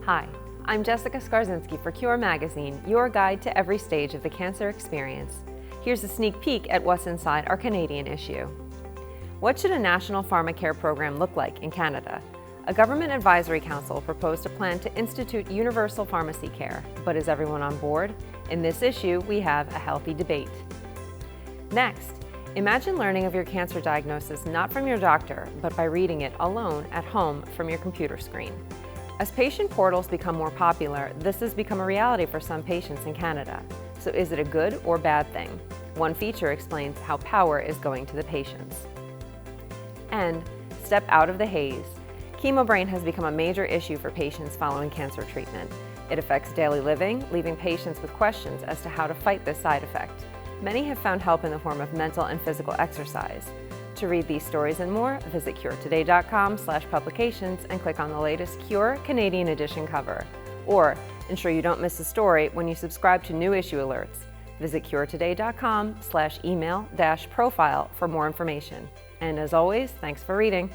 Hi, I'm Jessica Skarzinski for Cure Magazine, your guide to every stage of the cancer experience. Here's a sneak peek at what's inside our Canadian issue. What should a national pharma-care program look like in Canada? A government advisory council proposed a plan to institute universal pharmacy care, but is everyone on board? In this issue, we have a healthy debate. Next, imagine learning of your cancer diagnosis not from your doctor, but by reading it alone at home from your computer screen. As patient portals become more popular, this has become a reality for some patients in Canada. So is it a good or bad thing? One feature explains how power is going to the patients. And step out of the haze. Chemo Brain has become a major issue for patients following cancer treatment. It affects daily living, leaving patients with questions as to how to fight this side effect. Many have found help in the form of mental and physical exercise. To read these stories and more, visit curetoday.com/publications and click on the latest Cure Canadian Edition cover. Or ensure you don't miss a story when you subscribe to new issue alerts. Visit curetoday.com/email-profile for more information. And as always, thanks for reading.